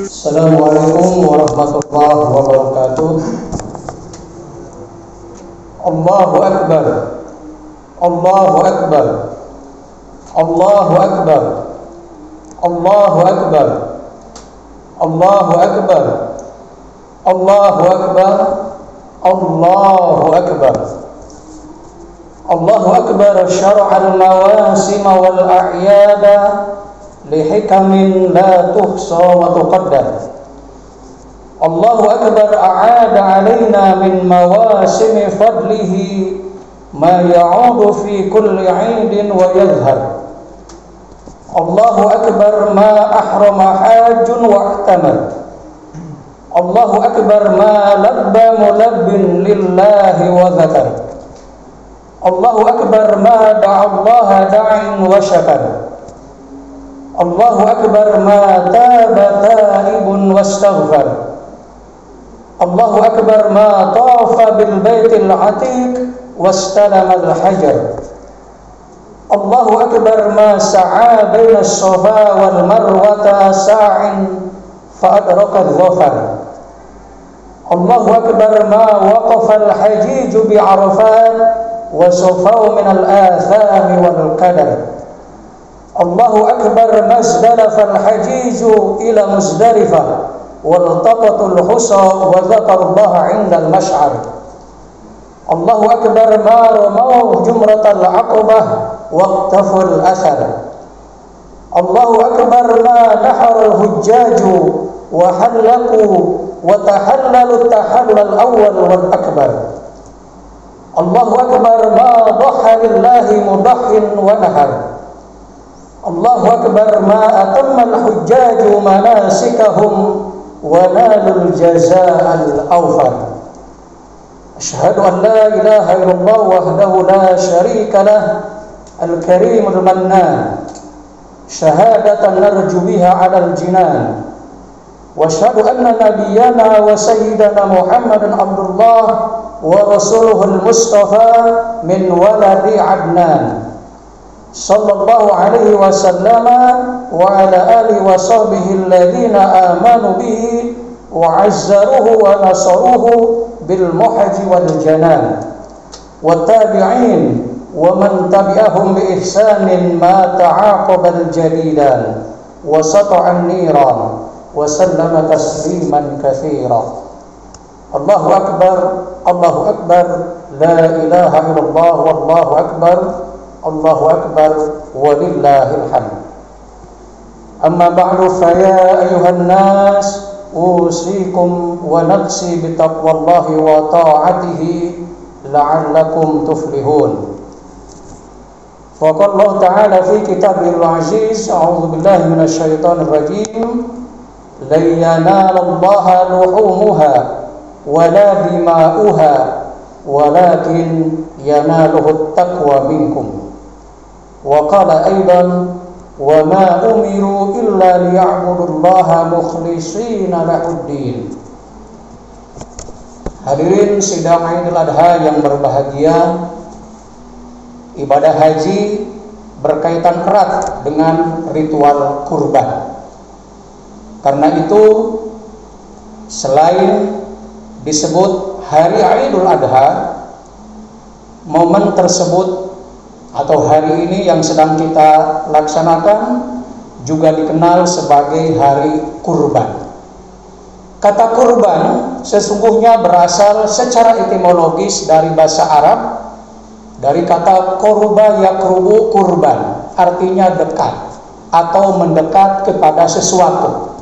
Assalamualaikum warahmatullahi wabarakatuh. Allahu Akbar. Allahu Akbar. Allahu Akbar. Allahu Akbar. Allahu Akbar. Allahu Akbar. Allahu Akbar. Allahu Akbar syar'al mawasim wal a'yada lihikamin la tuhsa wa tuqaddar. Allahu Akbar a'ada alaina min mawasim fadlihi ma ya'udu fi kulli 'idin wa yadhhar. Allahu Akbar ma ahrama hajjun wa i'tamad. Allahu Akbar ma labba mulabbin lillahi wa dhakar. Allahu Akbar ma da'a Allah da'in wa syakar. Allahu Akbar ma taba taibun wastaghfar. Allahu Akbar ma tafa bil baitil atiq wastalama al hajar. Allahu Akbar ma sa'a baina as-safa wal marwata sa'in fa adraka adh-dhafar. Allahu Akbar ma waqafa al hajij bi Arafat wa safau min al athami wal qadar. Allahu Akbar mazdalafa al-hajij ila Muzdalifah waltaqatul husa wa dzakarallaha 'inda al-mash'ar. Allahu Akbar ma ramaw jumratal 'aqabah waqtaful athar. Allahu Akbar ma nahara al-hujjaj wa halaqu wa tahallalu at-tahallul awwal wal akbar. Allahu Akbar ma dhaha lillahi mudahhin wa nahar. Allahu Akbar ma atamma al-hujjaju manasikahum wa nalul jazaa'al awfar. Asyhadu an la ilaha illallah wahdahu la syarika lah al-karimul mannan syahadatan narju biha 'alal jinan. Wa asyhadu anna nabiyyana wa sayyidana Muhammadan abdullah wa rasuluhul mustafa min waladi Adnan sallallahu alaihi wasallam wa ala alihi wa sahbihi alladhina amanu bihi wa azzaruhu wa nasaruhu bil muhajji wal janan wa tabi'in wa man tabi'ahum bi ihsanin ma ta'aqaba al jadidan wa sata'a an-niran wa sallama tasliman katsira. Allahu Akbar, Allahu Akbar, la ilaha illallah, wallahu akbar, Allahu Akbar, walillahil hamd. Amma ba'du, fa ya ayuhan nas usikum wa nafsi bi taqwallahi wa ta'atihi la'allakum tuflihun. Wa qala Allah ta'ala fi kitabihil aziz, a'udzu billahi minasy syaithanir rajim, lan yanalallaha luhumuha wala dima'uha walakin yanaluhu taqwa minkum. Wa qala aidan wa ma umiru illa liya'budullaha mukhlishina lahuddin. Hadirin sidang Idul Adha yang berbahagia, ibadah haji berkaitan erat dengan ritual kurban. Karena itu, selain disebut hari Idul Adha, momen tersebut atau hari ini yang sedang kita laksanakan juga dikenal sebagai hari kurban. Kata kurban sesungguhnya berasal secara etimologis dari bahasa Arab, dari kata qurba yaqrubu kurban, artinya dekat atau mendekat kepada sesuatu.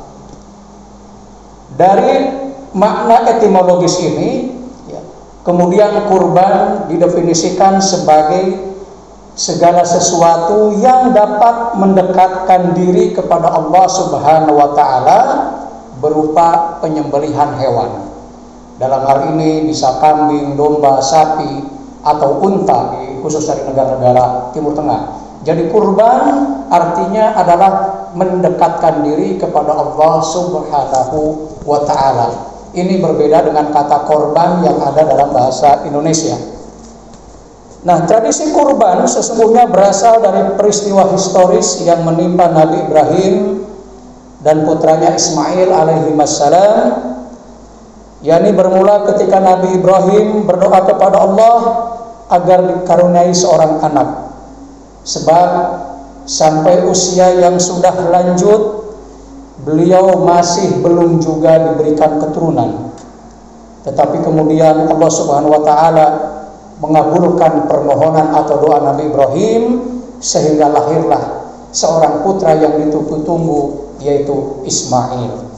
Dari makna etimologis ini, kemudian kurban didefinisikan sebagai segala sesuatu yang dapat mendekatkan diri kepada Allah Subhanahu wa Ta'ala berupa penyembelihan hewan. Dalam hal ini bisa kambing, domba, sapi, atau unta, khusus dari negara-negara Timur Tengah. Jadi kurban artinya adalah mendekatkan diri kepada Allah Subhanahu wa Ta'ala. Ini berbeda dengan kata korban yang ada dalam bahasa Indonesia. Nah, tradisi kurban sesungguhnya berasal dari peristiwa historis yang menimpa Nabi Ibrahim dan putranya Ismail alaihi wassalam, yakni bermula ketika Nabi Ibrahim berdoa kepada Allah agar dikaruniai seorang anak. Sebab sampai usia yang sudah lanjut, beliau masih belum juga diberikan keturunan. Tetapi kemudian Allah Subhanahu wa taala mengabulkan permohonan atau doa Nabi Ibrahim, sehingga lahirlah seorang putra yang ditunggu-tunggu, yaitu Ismail.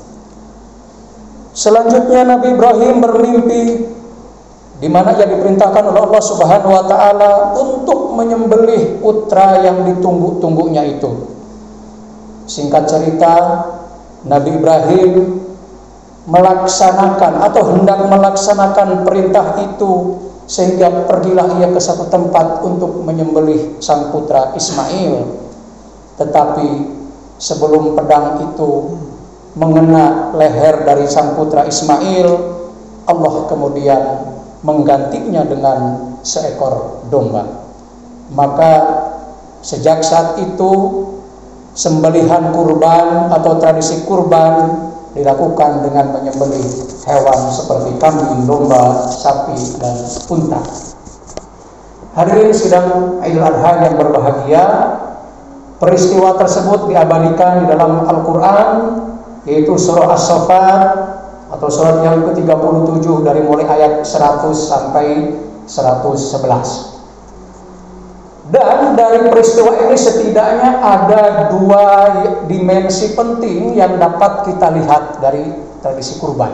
Selanjutnya Nabi Ibrahim bermimpi, di mana ia diperintahkan oleh Allah Subhanahu wa taala untuk menyembelih putra yang ditunggu-tunggunya itu. Singkat cerita, Nabi Ibrahim melaksanakan atau hendak melaksanakan perintah itu, sehingga pergilah ia ke satu tempat untuk menyembelih sang putra Ismail. Tetapi sebelum pedang itu mengena leher dari sang putra Ismail, Allah kemudian menggantinya dengan seekor domba. Maka sejak saat itu sembelihan kurban atau tradisi kurban dilakukan dengan menyembelih hewan seperti kambing, domba, sapi, dan unta. Hadirin sidang Idul Adha yang berbahagia, peristiwa tersebut diabadikan di dalam Al-Quran, yaitu surah As-Saffat atau surat yang ke-37 dari mulai ayat 100 sampai 111. Dan dari peristiwa ini setidaknya ada dua dimensi penting yang dapat kita lihat dari tradisi kurban.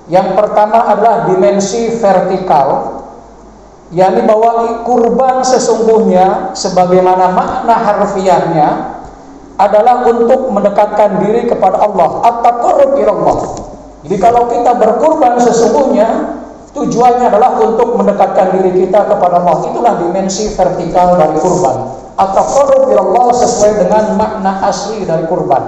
Yang pertama adalah dimensi vertikal, yakni bahwa kurban sesungguhnya sebagaimana makna harfiahnya adalah untuk mendekatkan diri kepada Allah, at-taqarrub ilallah. Jadi kalau kita berkurban sesungguhnya tujuannya adalah untuk mendekatkan diri kita kepada Allah. Itulah dimensi vertikal dari kurban. At-taqarrub ilallah sesuai dengan makna asli dari kurban.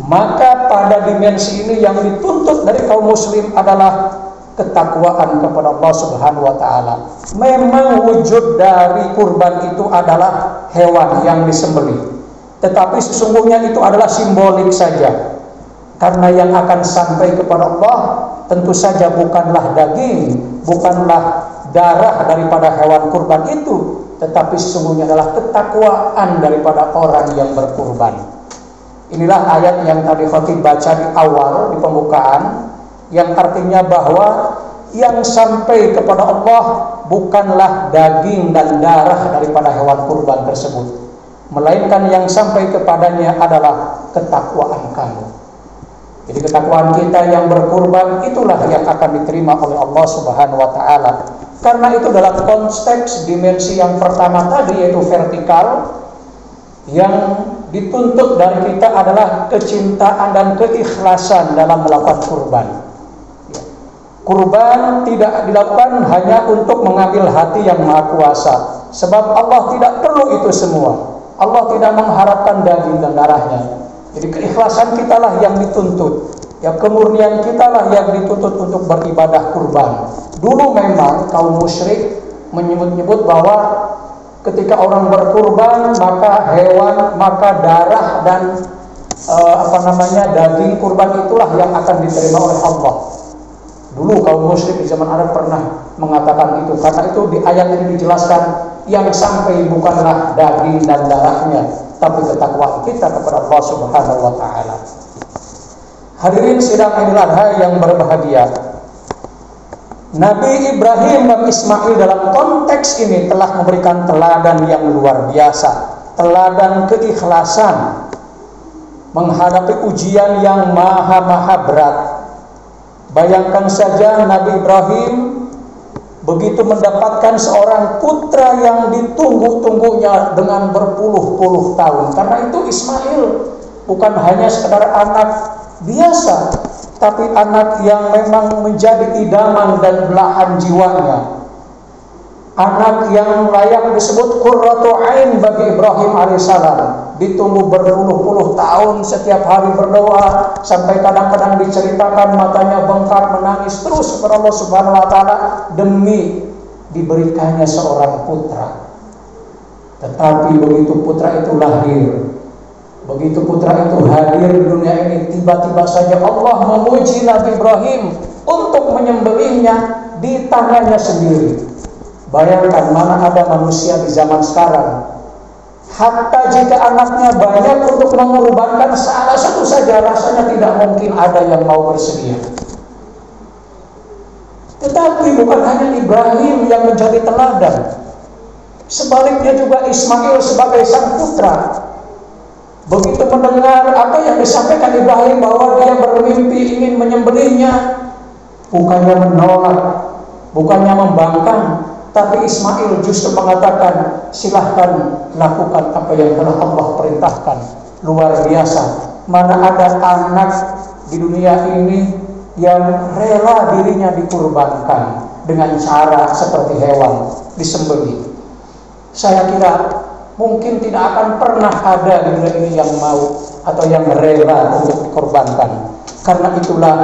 Maka pada dimensi ini yang dituntut dari kaum muslim adalah ketakwaan kepada Allah Subhanahu wa taala. Memang wujud dari kurban itu adalah hewan yang disembelih, tetapi sesungguhnya itu adalah simbolik saja. Karena yang akan sampai kepada Allah tentu saja bukanlah daging, bukanlah darah daripada hewan kurban itu, tetapi sesungguhnya adalah ketakwaan daripada orang yang berkurban. Inilah ayat yang tadi Khatib baca di awal, di pembukaan, yang artinya bahwa yang sampai kepada Allah bukanlah daging dan darah daripada hewan kurban tersebut, melainkan yang sampai kepadanya adalah ketakwaan kamu. Jadi ketakwaan kita yang berkurban itulah yang akan diterima oleh Allah Subhanahu wa taala. Karena itu dalam konteks dimensi yang pertama tadi, yaitu vertikal, yang dituntut dari kita adalah kecintaan dan keikhlasan dalam melakukan kurban. Kurban tidak dilakukan hanya untuk mengambil hati yang maha kuasa, sebab Allah tidak perlu itu semua. Allah tidak mengharapkan daging dan darahnya. Jadi keikhlasan kitalah yang dituntut, ya, kemurnian kitalah yang dituntut untuk beribadah kurban. Dulu memang kaum musyrik menyebut-nyebut bahwa ketika orang berkurban maka hewan, maka darah dan daging kurban itulah yang akan diterima oleh Allah. Dulu kaum musyrik di zaman Arab pernah mengatakan itu. Karena itu di ayat ini dijelaskan yang sampai bukanlah daging dan darahnya, tapi ketakwaan kita kepada Allah Subhanahu wa taala. Hadirin sidang Idul Adha yang berbahagia, Nabi Ibrahim dan Ismail dalam konteks ini telah memberikan teladan yang luar biasa, teladan keikhlasan menghadapi ujian yang maha berat. Bayangkan saja Nabi Ibrahim begitu mendapatkan seorang putra yang ditunggu-tunggunya dengan berpuluh-puluh tahun. Karena itu Ismail bukan hanya sekedar anak biasa, tapi anak yang memang menjadi idaman dan belahan jiwanya. Anak yang layak disebut qurratu ain bagi Ibrahim alaihissalam. Ditunggu berpuluh-puluh tahun, setiap hari berdoa, sampai kadang-kadang diceritakan matanya bengkak menangis terus kepada Allah Subhanahu wa taala demi diberikannya seorang putra. Tetapi begitu putra itu lahir, begitu putra itu hadir di dunia ini, tiba-tiba saja Allah memuji Nabi Ibrahim untuk menyembelihnya di tangannya sendiri. Bayangkan, mana ada manusia di zaman sekarang, hatta jika anaknya banyak untuk mengorbankan salah satu saja, rasanya tidak mungkin ada yang mau bersedia. Tetapi bukan hanya Ibrahim yang menjadi teladan, sebaliknya juga Ismail sebagai sang putra. Begitu mendengar apa yang disampaikan Ibrahim bahwa dia bermimpi ingin menyembelihnya, bukannya menolak, bukannya membangkang, tapi Ismail justru mengatakan, silahkan lakukan apa yang telah Allah perintahkan. Luar biasa, mana ada anak di dunia ini yang rela dirinya dikurbankan dengan cara seperti hewan disembelih. Saya kira mungkin tidak akan pernah ada di dunia ini yang mau atau yang rela untuk dikorbankan. Karena itulah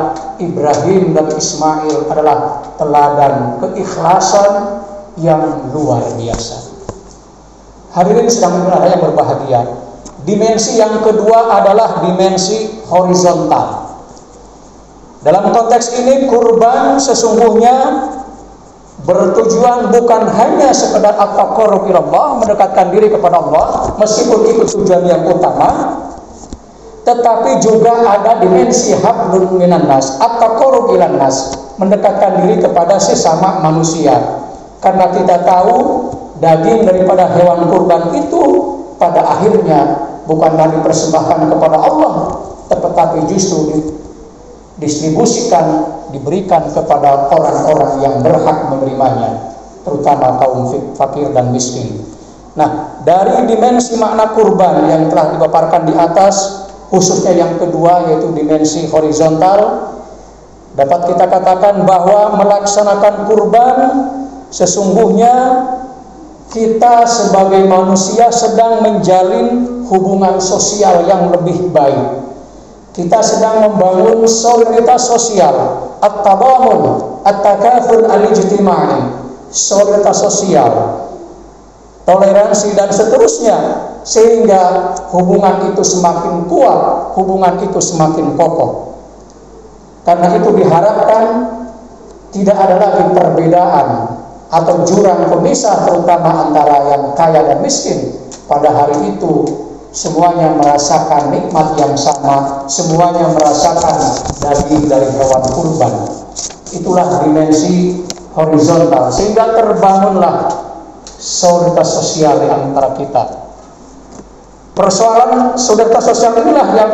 Ibrahim dan Ismail adalah teladan keikhlasan yang luar biasa. Hadirin sedang yang berbahagia, dimensi yang kedua adalah dimensi horizontal. Dalam konteks ini, kurban sesungguhnya bertujuan bukan hanya sekedar at-taqarrub ila Allah, mendekatkan diri kepada Allah, meskipun itu tujuan yang utama, tetapi juga ada dimensi hablun minan nas, at-taqarrub ila nas, mendekatkan diri kepada sesama manusia. Karena kita tahu daging daripada hewan kurban itu pada akhirnya bukanlah dipersembahkan kepada Allah, tetapi justru didistribusikan, diberikan kepada orang-orang yang berhak menerimanya, terutama kaum fakir dan miskin. Nah, dari dimensi makna kurban yang telah dipaparkan di atas, khususnya yang kedua yaitu dimensi horizontal, dapat kita katakan bahwa melaksanakan kurban sesungguhnya kita sebagai manusia sedang menjalin hubungan sosial yang lebih baik. Kita sedang membangun solidaritas sosial, at-tadamun, at-takaful al-ijtimai, solidaritas sosial, toleransi dan seterusnya, sehingga hubungan itu semakin kuat, hubungan itu semakin kokoh. Karena itu diharapkan tidak ada lagi perbedaan atau jurang pemisah, terutama antara yang kaya dan miskin. Pada hari itu semuanya merasakan nikmat yang sama, semuanya merasakan daging dari hewan kurban. Itulah dimensi horizontal, sehingga terbangunlah solidaritas sosial di antara kita. Persoalan solidaritas sosial inilah yang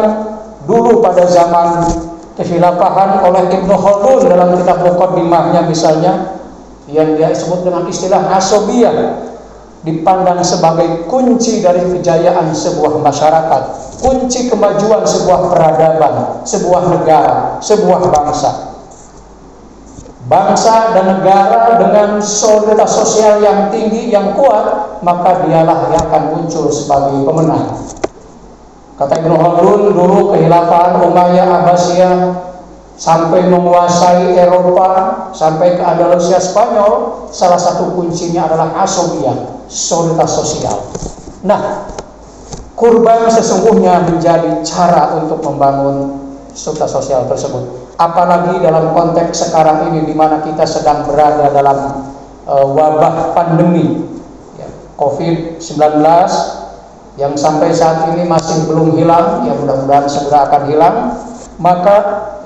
dulu pada zaman kekhilafahan oleh Ibnu Khaldun dalam kitab Muqaddimahnya misalnya, yang dia sebut dengan istilah asobiyah, dipandang sebagai kunci dari kejayaan sebuah masyarakat, kunci kemajuan sebuah peradaban, sebuah negara, sebuah bangsa. Bangsa dan negara dengan solidaritas sosial yang tinggi, yang kuat, maka dialah yang akan muncul sebagai pemenang. Kata Ibnu Khaldun, dulu kekhilafan Umayyah Abbasiyah sampai menguasai Eropa, sampai ke Andalusia Spanyol, salah satu kuncinya adalah asobiyah, solidaritas sosial. Nah, kurban sesungguhnya menjadi cara untuk membangun solidaritas sosial tersebut. Apalagi dalam konteks sekarang ini, di mana kita sedang berada dalam wabah pandemi COVID-19 yang sampai saat ini masih belum hilang, ya mudah-mudahan segera akan hilang. Maka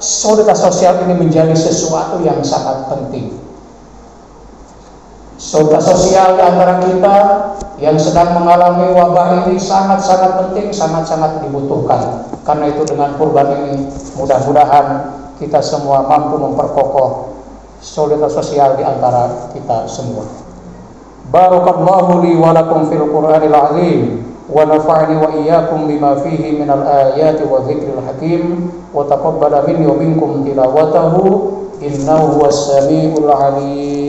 solidaritas sosial ini menjadi sesuatu yang sangat penting. Solidaritas sosial di antara kita yang sedang mengalami wabah ini sangat-sangat penting, sangat-sangat dibutuhkan. Karena itu dengan kurban ini mudah-mudahan kita semua mampu memperkokoh solidaritas sosial di antara kita semua. Barakallahu li wa lakum fil Qur'anil azim wa nafa'ani wa iyyakum bima fihi minal ayati wa dzikril hakim wa taqabbala minni wa minkum tilawatahu innahu huwas samiul alim.